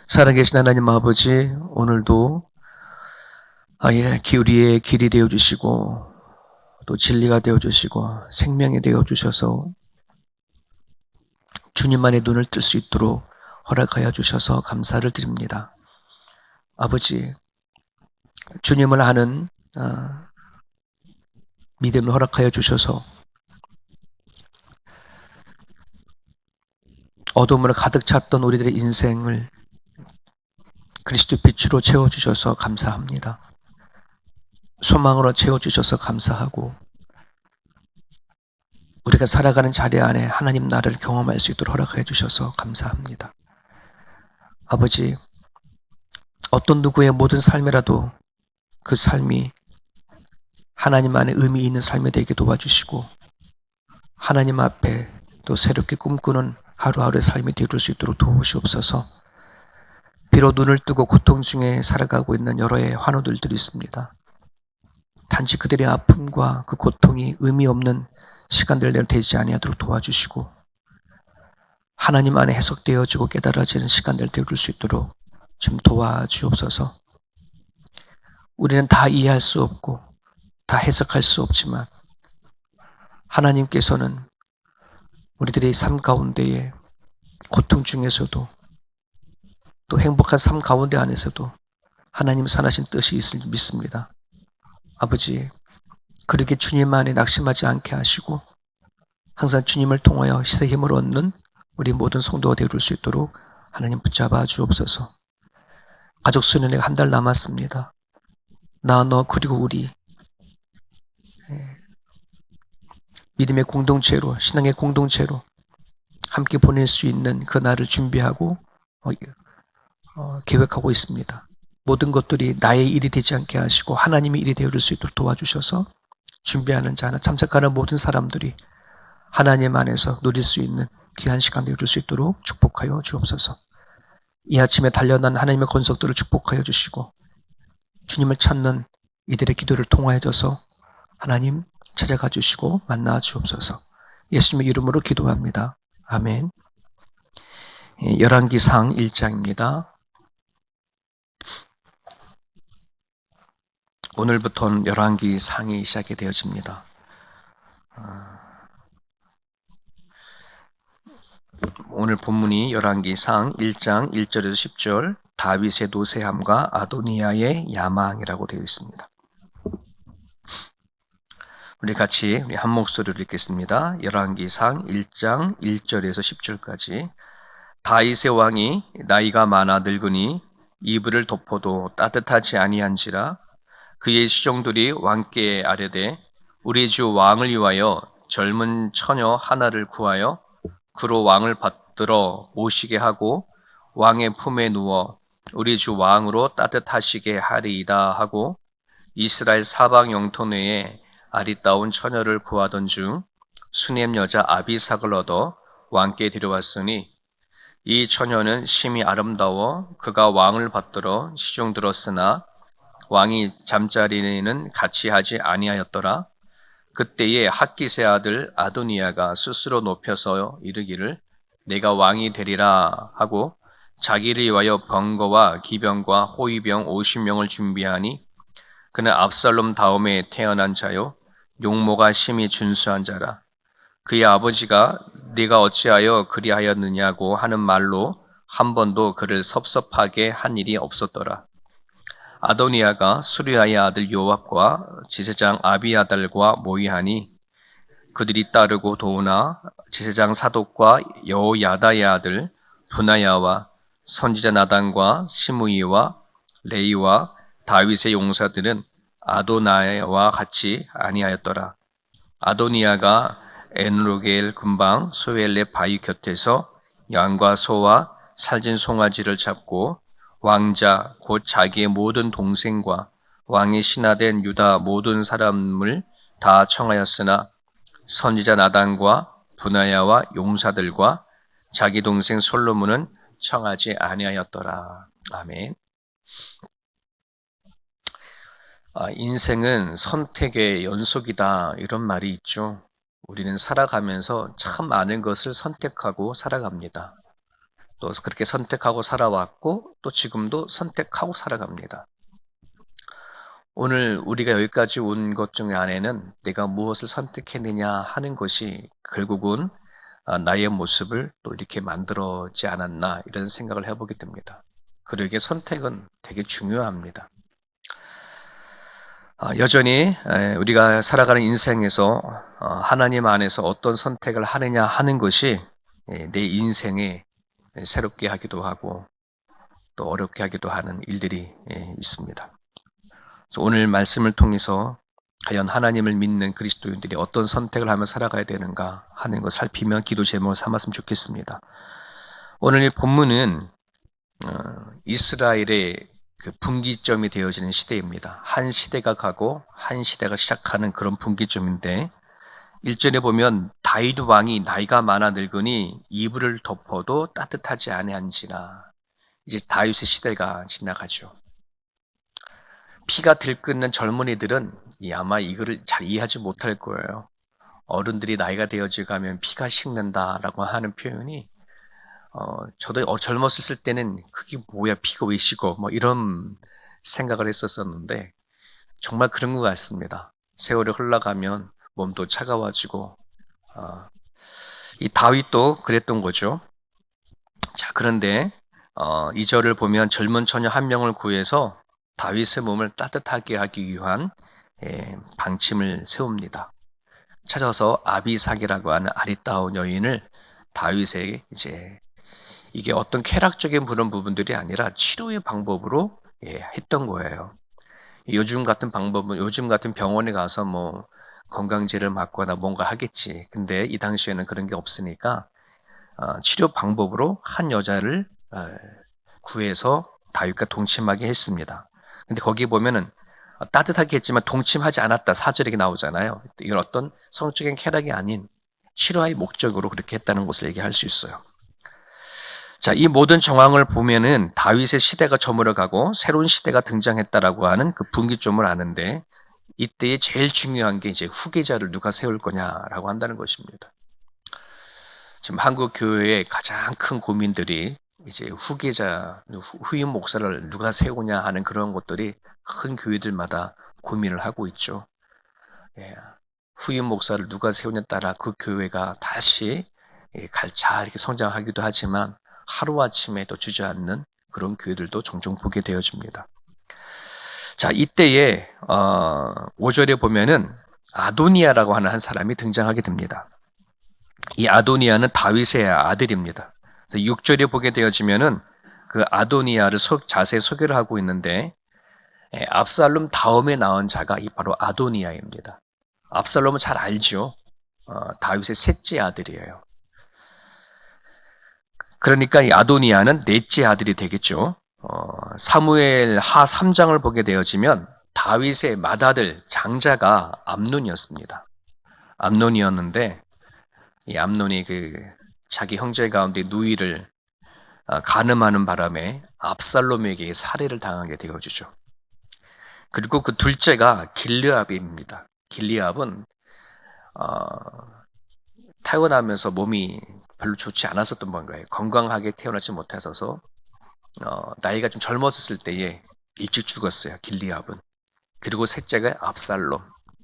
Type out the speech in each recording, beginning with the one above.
살아계신 하나님 아버지, 오늘도 우리의 길이 되어주시고 또 진리가 되어주시고 생명이 되어주셔서 주님만의 눈을 뜰 수 있도록 허락하여 주셔서 감사를 드립니다. 아버지, 주님을 아는 믿음을 허락하여 주셔서 어둠으로 가득 찼던 우리들의 인생을 그리스도 빛으로 채워주셔서 감사합니다. 소망으로 채워주셔서 감사하고 우리가 살아가는 자리 안에 하나님 나라를 경험할 수 있도록 허락해 주셔서 감사합니다. 아버지, 어떤 누구의 모든 삶이라도 그 삶이 하나님 안에 의미 있는 삶이 되게 도와주시고 하나님 앞에 또 새롭게 꿈꾸는 하루하루의 삶이 되어줄 수 있도록 도우시옵소서. 비록 눈을 뜨고 고통 중에 살아가고 있는 여러의 환우들이 있습니다. 단지 그들의 아픔과 그 고통이 의미 없는 시간들대로 되지 아니하도록 도와주시고 하나님 안에 해석되어지고 깨달아지는 시간들 되어줄 수 있도록 좀 도와주옵소서. 우리는 다 이해할 수 없고 다 해석할 수 없지만 하나님께서는 우리들의 삶 가운데에 고통 중에서도 또 행복한 삶 가운데 안에서도 하나님 선하신 뜻이 있을 믿습니다. 아버지, 그렇게 주님 안에 낙심하지 않게 하시고 항상 주님을 통하여 새 힘을 얻는 우리 모든 성도가 되어줄 수 있도록 하나님 붙잡아 주옵소서. 가족 수련회가 한 달 남았습니다. 나, 너, 그리고 우리 믿음의 공동체로, 신앙의 공동체로 함께 보낼 수 있는 그 날을 준비하고 계획하고 있습니다. 모든 것들이 나의 일이 되지 않게 하시고 하나님의 일이 되어줄 수 있도록 도와주셔서 준비하는 자나 참석하는 모든 사람들이 하나님 안에서 누릴 수 있는 귀한 시간 되어줄 수 있도록 축복하여 주옵소서. 이 아침에 달려난 하나님의 권속들을 축복하여 주시고 주님을 찾는 이들의 기도를 통하여져서 하나님 찾아가 주시고 만나 주옵소서. 예수님의 이름으로 기도합니다. 아멘. 열왕기상 1장입니다. 오늘부터는 열왕기상이 시작이 되어집니다. 오늘 본문이 열왕기상 1장 1절에서 10절 다윗의 노새함과 아도니아의 야망이라고 되어 있습니다. 우리 같이 한 목소리로 읽겠습니다. 열왕기상 1장 1절에서 10절까지 다윗의 왕이 나이가 많아 늙으니 이불을 덮어도 따뜻하지 아니한지라 그의 시종들이 왕께 아뢰되 우리 주 왕을 위하여 젊은 처녀 하나를 구하여 그로 왕을 받들어 모시게 하고 왕의 품에 누워 우리 주 왕으로 따뜻하시게 하리이다 하고 이스라엘 사방 영토 내에 아리따운 처녀를 구하던 중 수넴 여자 아비삭을 얻어 왕께 데려왔으니 이 처녀는 심히 아름다워 그가 왕을 받들어 시중 들었으나 왕이 잠자리는 같이 하지 아니하였더라. 그때에 핫깃의 아들 아도니아가 스스로 높여서 이르기를 내가 왕이 되리라 하고 자기를 위하여 병거와 기병과 호위병 50명을 준비하니 그는 압살롬 다음에 태어난 자요 용모가 심히 준수한 자라. 그의 아버지가 네가 어찌하여 그리하였느냐고 하는 말로 한 번도 그를 섭섭하게 한 일이 없었더라. 아도니아가 수르야의 아들 요압과 제사장 아비아달과 모의하니 그들이 따르고 도우나 제사장 사독과 여호야다의 아들 분하야와 선지자 나단과 시므이와 레이와 다윗의 용사들은 아도나와 같이 아니하였더라. 아도니아가 엔로겔 근방 소엘레 바위 곁에서 양과 소와 살진 송아지를 잡고 왕자 곧 자기의 모든 동생과 왕의 신하된 유다 모든 사람을 다 청하였으나 선지자 나단과 분하야와 용사들과 자기 동생 솔로몬은 청하지 아니하였더라. 아멘. 인생은 선택의 연속이다 이런 말이 있죠. 우리는 살아가면서 참 많은 것을 선택하고 살아갑니다. 또 그렇게 선택하고 살아왔고 또 지금도 선택하고 살아갑니다. 오늘 우리가 여기까지 온 것 중에 안에는 내가 무엇을 선택했느냐 하는 것이 결국은 나의 모습을 또 이렇게 만들어지 않았나 이런 생각을 해보게 됩니다. 그러기에 선택은 되게 중요합니다. 여전히 우리가 살아가는 인생에서 하나님 안에서 어떤 선택을 하느냐 하는 것이 내 인생에 새롭게 하기도 하고 또 어렵게 하기도 하는 일들이 있습니다. 그래서 오늘 말씀을 통해서 과연 하나님을 믿는 그리스도인들이 어떤 선택을 하며 살아가야 되는가 하는 것 살피며 기도 제목을 삼았으면 좋겠습니다. 오늘 이 본문은 이스라엘의 그 분기점이 되어지는 시대입니다. 한 시대가 가고 한 시대가 시작하는 그런 분기점인데 1절에 보면 다윗 왕이 나이가 많아 늙으니 이불을 덮어도 따뜻하지 아니한지라. 이제 다윗의 시대가 지나가죠. 피가 들끓는 젊은이들은 아마 이거를 잘 이해하지 못할 거예요. 어른들이 나이가 되어져 가면 피가 식는다라고 하는 표현이 저도 젊었을 때는 그게 뭐야 피가 왜 식어 뭐 이런 생각을 했었었는데 정말 그런 것 같습니다. 세월이 흘러가면 몸도 차가워지고 이 다윗도 그랬던 거죠. 자, 그런데 2절을 보면 젊은 처녀 한 명을 구해서 다윗의 몸을 따뜻하게 하기 위한 방침을 세웁니다. 찾아서 아비삭이라고 하는 아리따운 여인을 다윗에게 이제 이게 어떤 쾌락적인 그런 부분들이 아니라 치료의 방법으로 했던 거예요. 요즘 같은 방법은 요즘 같은 병원에 가서 뭐 건강제를 맞거나 뭔가 하겠지. 근데 이 당시에는 그런 게 없으니까 치료 방법으로 한 여자를 구해서 다윗과 동침하게 했습니다. 근데 거기 보면은 따뜻하게 했지만 동침하지 않았다 4절에 나오잖아요. 이건 어떤 성적인 쾌락이 아닌 치료의 목적으로 그렇게 했다는 것을 얘기할 수 있어요. 자, 이 모든 정황을 보면은 다윗의 시대가 저물어가고 새로운 시대가 등장했다라고 하는 그 분기점을 아는데 이때에 제일 중요한 게 이제 후계자를 누가 세울 거냐라고 한다는 것입니다. 지금 한국 교회의 가장 큰 고민들이 이제 후계자, 후임 목사를 누가 세우냐 하는 그런 것들이 큰 교회들마다 고민을 하고 있죠. 후임 목사를 누가 세우냐에 따라 그 교회가 다시 잘 이렇게 성장하기도 하지만 하루아침에 또 주저앉는 그런 교회들도 종종 보게 되어집니다. 자, 이때에 5절에 보면은 아도니아라고 하는 한 사람이 등장하게 됩니다. 이 아도니아는 다윗의 아들입니다. 6절에 보게 되어지면은 그 아도니아를 자세히 소개를 하고 있는데 압살롬 다음에 나온 자가 바로 아도니아입니다. 압살롬은 잘 알죠. 다윗의 셋째 아들이에요. 그러니까 이 아도니아는 넷째 아들이 되겠죠. 사무엘 하 3장을 보게 되어지면 다윗의 맏아들 장자가 암논이었습니다. 암논이었는데 이 암논이 자기 형제 가운데 누이를 간음하는 바람에 압살롬에게 살해를 당하게 되어지죠. 그리고 그 둘째가 길르압입니다. 길르압은 태어나면서 몸이 별로 좋지 않았었던 건가요? 건강하게 태어나지 못하셔서 나이가 좀 젊었을 때에 일찍 죽었어요. 길르압은. 그리고 셋째가 압살롬.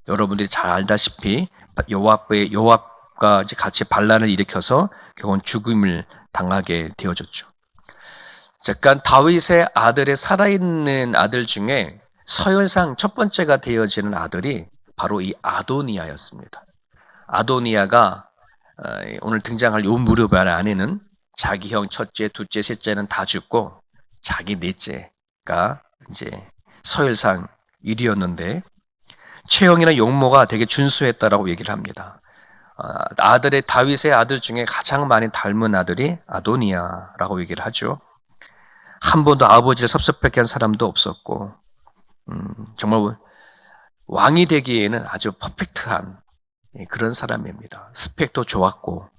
여러분들이 잘 알다시피 요압과 이제 같이 반란을 일으켜서 결국은 죽음을 당하게 되어졌죠. 잠깐 다윗의 아들의 살아있는 아들 중에 서열상 첫 번째가 되어지는 아들이 바로 이 아도니아였습니다. 아도니아가 오늘 등장할 요 무렵 안에는 자기 형 첫째, 둘째, 셋째는 다 죽고 자기 넷째가 이제 서열상 1위였는데 최형이나 용모가 되게 준수했다라고 얘기를 합니다. 다윗의 아들 중에 가장 많이 닮은 아들이 아도니아라고 얘기를 하죠. 한 번도 아버지를 섭섭하게 한 사람도 없었고 정말 왕이 되기에는 아주 퍼펙트한 그런 사람입니다. 스펙도 좋았고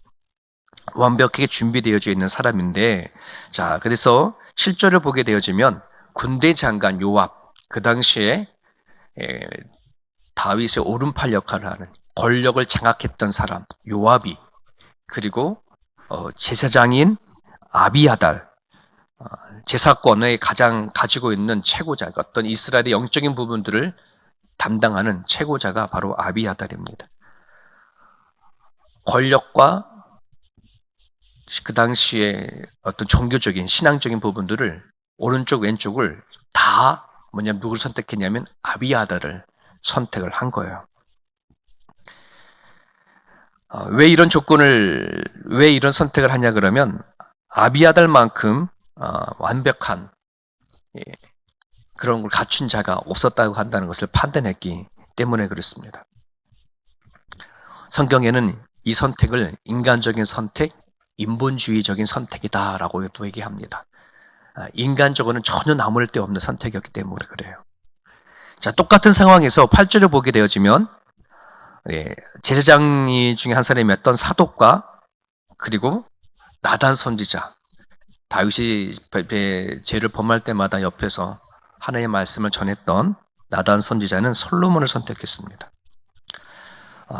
완벽하게 준비되어져 있는 사람인데 자, 그래서 7절을 보게 되어지면 군대 장관 요압, 그 당시에 다윗의 오른팔 역할을 하는 권력을 장악했던 사람 요압이 그리고 제사장인 아비아달, 제사권의 가장 가지고 있는 최고자, 어떤 이스라엘의 영적인 부분들을 담당하는 최고자가 바로 아비아달입니다. 권력과 그 당시에 어떤 종교적인 신앙적인 부분들을 오른쪽 왼쪽을 다 누구를 선택했냐면 아비아달을 선택을 한 거예요. 왜 이런 선택을 하냐 그러면 아비아달만큼 완벽한 그런 걸 갖춘 자가 없었다고 한다는 것을 판단했기 때문에 그렇습니다. 성경에는 이 선택을 인간적인 선택, 인본주의적인 선택이다라고 또 얘기합니다. 인간적으로는 전혀 나물 데 없는 선택이었기 때문에 그래요. 자, 똑같은 상황에서 8절을 보게 되어지면 제사장 중에 한 사람이었던 사독과 그리고 나단 선지자, 다윗이 죄를 범할 때마다 옆에서 하나님의 말씀을 전했던 나단 선지자는 솔로몬을 선택했습니다.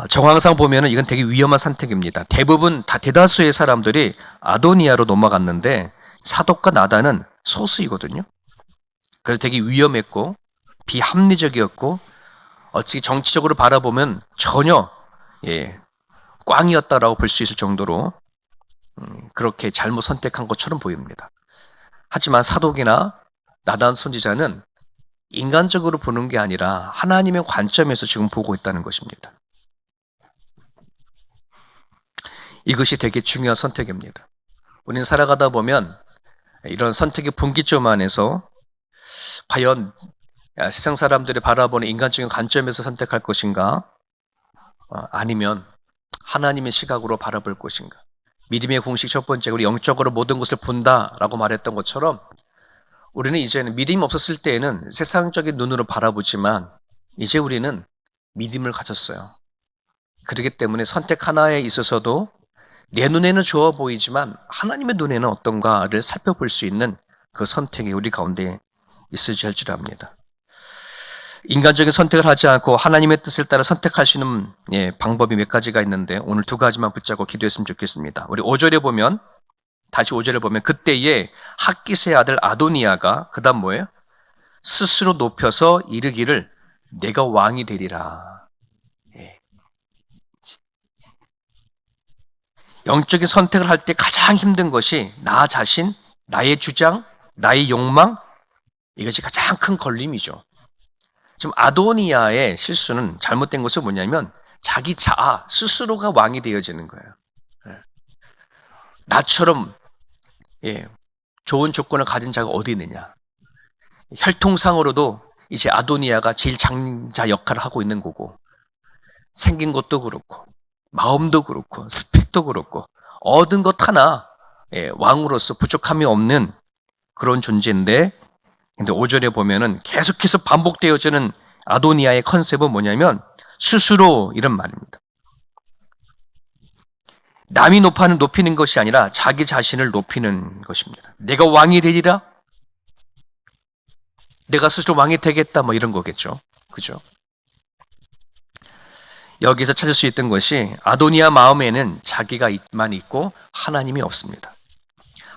정황상 보면은 이건 되게 위험한 선택입니다. 대다수의 사람들이 아도니아로 넘어갔는데 사독과 나단은 소수이거든요. 그래서 되게 위험했고 비합리적이었고 어찌 정치적으로 바라보면 전혀 꽝이었다라고 볼 수 있을 정도로 그렇게 잘못 선택한 것처럼 보입니다. 하지만 사독이나 나단 선지자는 인간적으로 보는 게 아니라 하나님의 관점에서 지금 보고 있다는 것입니다. 이것이 되게 중요한 선택입니다. 우리는 살아가다 보면 이런 선택의 분기점 안에서 과연 세상 사람들이 바라보는 인간적인 관점에서 선택할 것인가? 아니면 하나님의 시각으로 바라볼 것인가? 믿음의 공식 첫 번째, 우리 영적으로 모든 것을 본다라고 말했던 것처럼 우리는 이제는 믿음이 없었을 때에는 세상적인 눈으로 바라보지만 이제 우리는 믿음을 가졌어요. 그렇기 때문에 선택 하나에 있어서도 내 눈에는 좋아 보이지만 하나님의 눈에는 어떤가를 살펴볼 수 있는 그 선택이 우리 가운데 있어야 할 줄 압니다. 인간적인 선택을 하지 않고 하나님의 뜻을 따라 선택할 수 있는 방법이 몇 가지가 있는데 오늘 두 가지만 붙잡고 기도했으면 좋겠습니다. 우리 5절에 보면 다시 5절에 보면 그때에 학기스의 아들 아도니아가 그다음 뭐예요? 스스로 높여서 이르기를 내가 왕이 되리라. 영적인 선택을 할 때 가장 힘든 것이 나 자신, 나의 주장, 나의 욕망, 이것이 가장 큰 걸림이죠. 지금 아도니아의 실수는 잘못된 것은 뭐냐면 자기 자아, 스스로가 왕이 되어지는 거예요. 나처럼 좋은 조건을 가진 자가 어디 있느냐. 혈통상으로도 이제 아도니아가 제일 장자 역할을 하고 있는 거고 생긴 것도 그렇고 마음도 그렇고 스펙도 그렇고 얻은 것 하나 왕으로서 부족함이 없는 그런 존재인데 근데 5절에 보면은 계속해서 반복되어지는 아도니아의 컨셉은 뭐냐면 스스로 이런 말입니다. 남이 높이는 것이 아니라 자기 자신을 높이는 것입니다. 내가 왕이 되리라? 내가 스스로 왕이 되겠다 뭐 이런 거겠죠. 그죠? 여기서 찾을 수 있던 것이 아도니아 마음에는 자기가만 있고 하나님이 없습니다.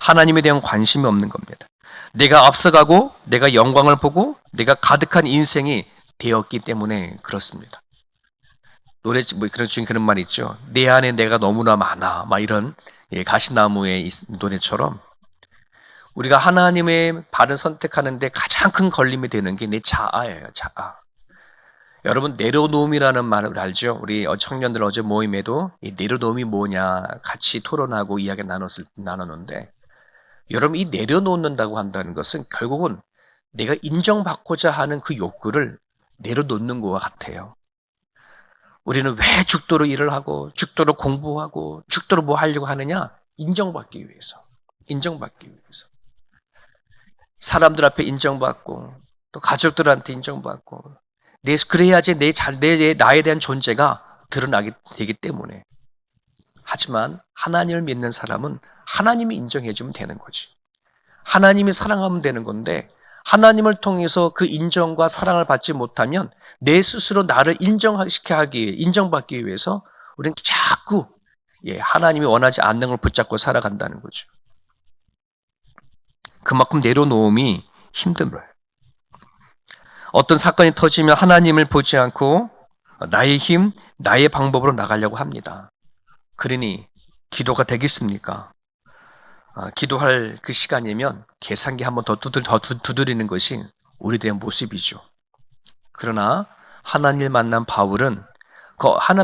하나님에 대한 관심이 없는 겁니다. 내가 앞서가고 내가 영광을 보고 내가 가득한 인생이 되었기 때문에 그렇습니다. 노래 그런 말이 있죠. 내 안에 내가 너무나 많아. 막 이런 가시나무의 노래처럼 우리가 하나님의 바른 선택하는데 가장 큰 걸림이 되는 게 내 자아예요. 자아. 여러분 내려놓음이라는 말을 알죠? 우리 청년들 어제 모임에도 이 내려놓음이 뭐냐 같이 토론하고 이야기 나눴는데 여러분 이 내려놓는다고 한다는 것은 결국은 내가 인정받고자 하는 그 욕구를 내려놓는 것과 같아요. 우리는 왜 죽도록 일을 하고 죽도록 공부하고 죽도록 뭐 하려고 하느냐? 인정받기 위해서. 인정받기 위해서. 사람들 앞에 인정받고 또 가족들한테 인정받고 그래야지 나에 대한 존재가 드러나게 되기 때문에. 하지만 하나님을 믿는 사람은 하나님이 인정해주면 되는 거지. 하나님이 사랑하면 되는 건데 하나님을 통해서 그 인정과 사랑을 받지 못하면 내 스스로 나를 인정받기 위해서 우리는 자꾸 하나님이 원하지 않는 걸 붙잡고 살아간다는 거죠. 그만큼 내려놓음이 힘든 거예요. 어떤 사건이 터지면 하나님을 보지 않고 나의 힘, 나의 방법으로 나가려고 합니다. 그러니 기도가 되겠습니까? 기도할 그 시간이면 계산기 한번 더 두드리는 것이 우리들의 모습이죠. 그러나 하나님을 만난 바울은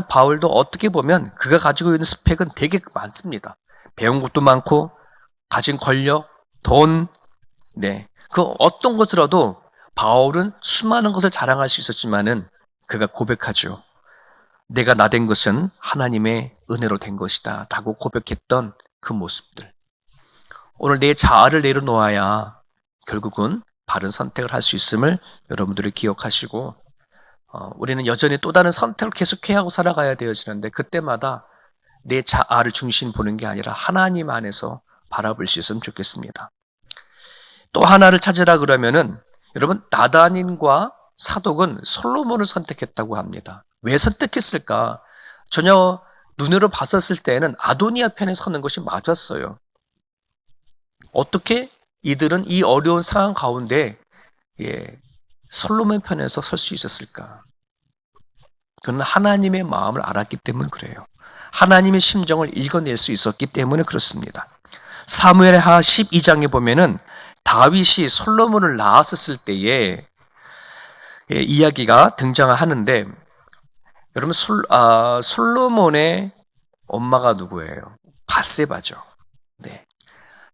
바울도 어떻게 보면 그가 가지고 있는 스펙은 되게 많습니다. 배운 것도 많고 가진 권력, 돈, 그 어떤 것으로도 바울은 수많은 것을 자랑할 수 있었지만은 그가 고백하죠. 내가 나된 것은 하나님의 은혜로 된 것이다 라고 고백했던 그 모습들. 오늘 내 자아를 내려놓아야 결국은 바른 선택을 할 수 있음을 여러분들이 기억하시고, 우리는 여전히 또 다른 선택을 계속해야 하고 살아가야 되어지는데, 그때마다 내 자아를 중심 보는 게 아니라 하나님 안에서 바라볼 수 있으면 좋겠습니다. 또 하나를 찾으라 그러면은 여러분, 나단인과 사독은 솔로몬을 선택했다고 합니다. 왜 선택했을까? 전혀 눈으로 봤었을 때는 아도니아 편에 서는 것이 맞았어요. 어떻게 이들은 이 어려운 상황 가운데 솔로몬 편에서 설 수 있었을까? 그는 하나님의 마음을 알았기 때문에 그래요. 하나님의 심정을 읽어낼 수 있었기 때문에 그렇습니다. 사무엘하 12장에 보면은 다윗이 솔로몬을 낳았을 때에 이야기가 등장하는데, 여러분 솔로몬의 엄마가 누구예요? 밧세바죠. 네.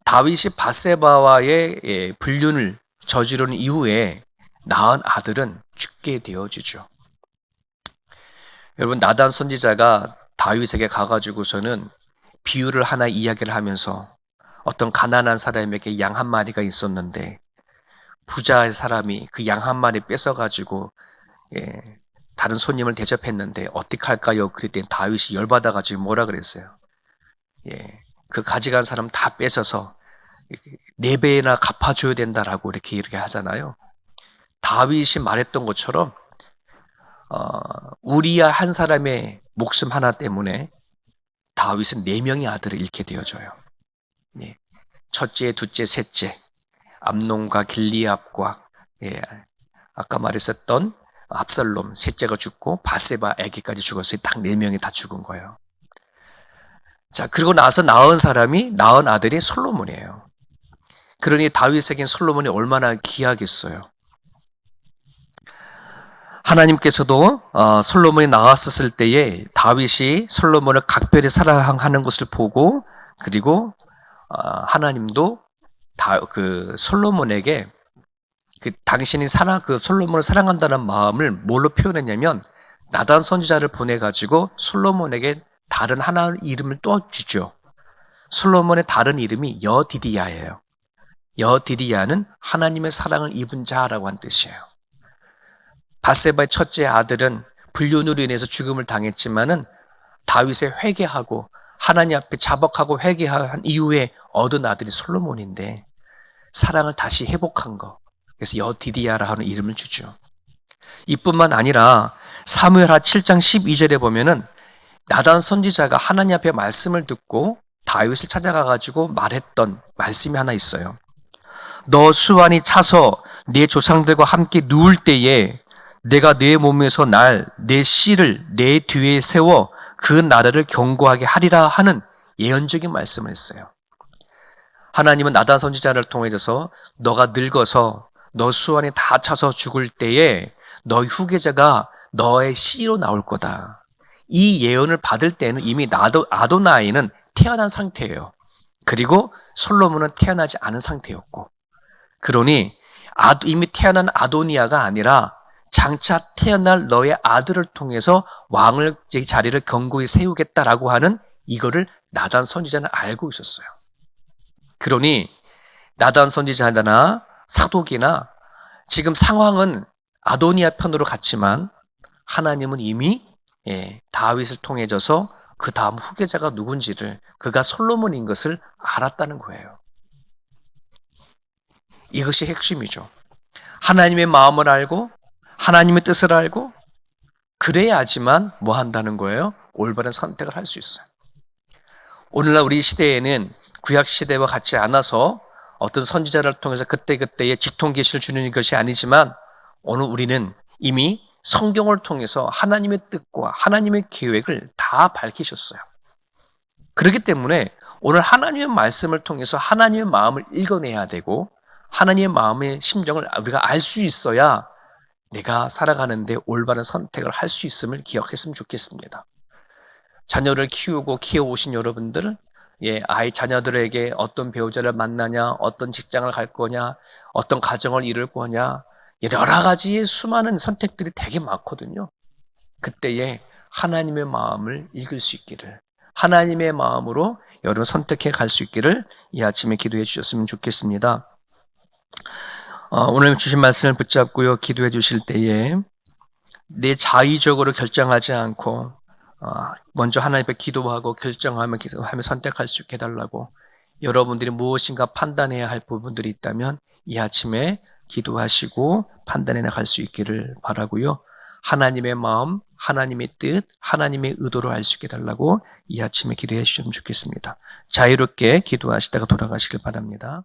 다윗이 밧세바와의 불륜을 저지른 이후에 낳은 아들은 죽게 되어지죠. 여러분, 나단 선지자가 다윗에게 가가지고서는 비유를 하나 이야기를 하면서 어떤 가난한 사람에게 양 한 마리가 있었는데 부자의 사람이 그 양 한 마리 뺏어가지고 다른 손님을 대접했는데 어떡할까요? 그랬더니 다윗이 열받아가지고 뭐라 그랬어요? 그 가져간 사람 다 뺏어서 4배나 갚아줘야 된다라고 이렇게 하잖아요. 다윗이 말했던 것처럼 우리야 한 사람의 목숨 하나 때문에 다윗은 4명의 아들을 잃게 되어져요. 첫째, 둘째, 셋째, 암논과 길리압과 아까 말했었던 압살롬 셋째가 죽고 밧세바 아기까지 죽었어요. 딱 4명이 다 죽은 거예요. 자, 그리고 나서 낳은 아들이 솔로몬이에요. 그러니 다윗에겐 솔로몬이 얼마나 귀하겠어요. 하나님께서도 솔로몬이 나왔었을 때에 다윗이 솔로몬을 각별히 사랑하는 것을 보고, 그리고 하나님도 그 솔로몬에게 당신이 솔로몬을 사랑한다는 마음을 뭘로 표현했냐면 나단 선지자를 보내가지고 솔로몬에게 다른 하나의 이름을 또 주죠. 솔로몬의 다른 이름이 여디디야예요. 여디디야는 하나님의 사랑을 입은 자라고 한 뜻이에요. 밧세바의 첫째 아들은 불륜으로 인해서 죽음을 당했지만은 다윗의 회개하고 하나님 앞에 자복하고 회개한 이후에 얻은 아들이 솔로몬인데 사랑을 다시 회복한 거. 그래서 여디디야라 하는 이름을 주죠. 이뿐만 아니라 사무엘하 7장 12절에 보면은 나단 선지자가 하나님 앞에 말씀을 듣고 다윗을 찾아가가지고 말했던 말씀이 하나 있어요. 너 수완이 차서 내 조상들과 함께 누울 때에 내가 내 몸에서 내 씨를 내 뒤에 세워 그 나라를 견고하게 하리라 하는 예언적인 말씀을 했어요. 하나님은 나단 선지자를 통해서 너가 늙어서 너 수완이 다 차서 죽을 때에 너 후계자가 너의 씨로 나올 거다. 이 예언을 받을 때는 이미 아도나이는 태어난 상태예요. 그리고 솔로몬은 태어나지 않은 상태였고, 그러니 이미 태어난 아도니아가 아니라 장차 태어날 너의 아들을 통해서 왕을 자리를 견고히 세우겠다라고 하는 이거를 나단 선지자는 알고 있었어요. 그러니 나단 선지자나 사독이나 지금 상황은 아도니아 편으로 갔지만 하나님은 이미 다윗을 통해져서 그 다음 후계자가 누군지를, 그가 솔로몬인 것을 알았다는 거예요. 이것이 핵심이죠. 하나님의 마음을 알고 하나님의 뜻을 알고 그래야지만 뭐 한다는 거예요? 올바른 선택을 할 수 있어요. 오늘날 우리 시대에는 구약 시대와 같지 않아서 어떤 선지자를 통해서 그때그때의 직통 계시를 주는 것이 아니지만 오늘 우리는 이미 성경을 통해서 하나님의 뜻과 하나님의 계획을 다 밝히셨어요. 그렇기 때문에 오늘 하나님의 말씀을 통해서 하나님의 마음을 읽어내야 되고 하나님의 마음의 심정을 우리가 알 수 있어야 내가 살아가는데 올바른 선택을 할 수 있음을 기억했으면 좋겠습니다. 자녀를 키우고 키워오신 여러분들, 자녀들에게 어떤 배우자를 만나냐, 어떤 직장을 갈 거냐, 어떤 가정을 이룰 거냐, 여러 가지의 수많은 선택들이 되게 많거든요. 그때에 하나님의 마음을 읽을 수 있기를, 하나님의 마음으로 여러분 선택해 갈 수 있기를 이 아침에 기도해 주셨으면 좋겠습니다. 오늘 주신 말씀을 붙잡고요, 기도해 주실 때에 내 자의적으로 결정하지 않고 먼저 하나님 앞에 기도하고 결정하며 선택할 수 있게 해달라고, 여러분들이 무엇인가 판단해야 할 부분들이 있다면 이 아침에 기도하시고 판단해 나갈 수 있기를 바라고요. 하나님의 마음, 하나님의 뜻, 하나님의 의도를 알 수 있게 해달라고 이 아침에 기도해 주시면 좋겠습니다. 자유롭게 기도하시다가 돌아가시길 바랍니다.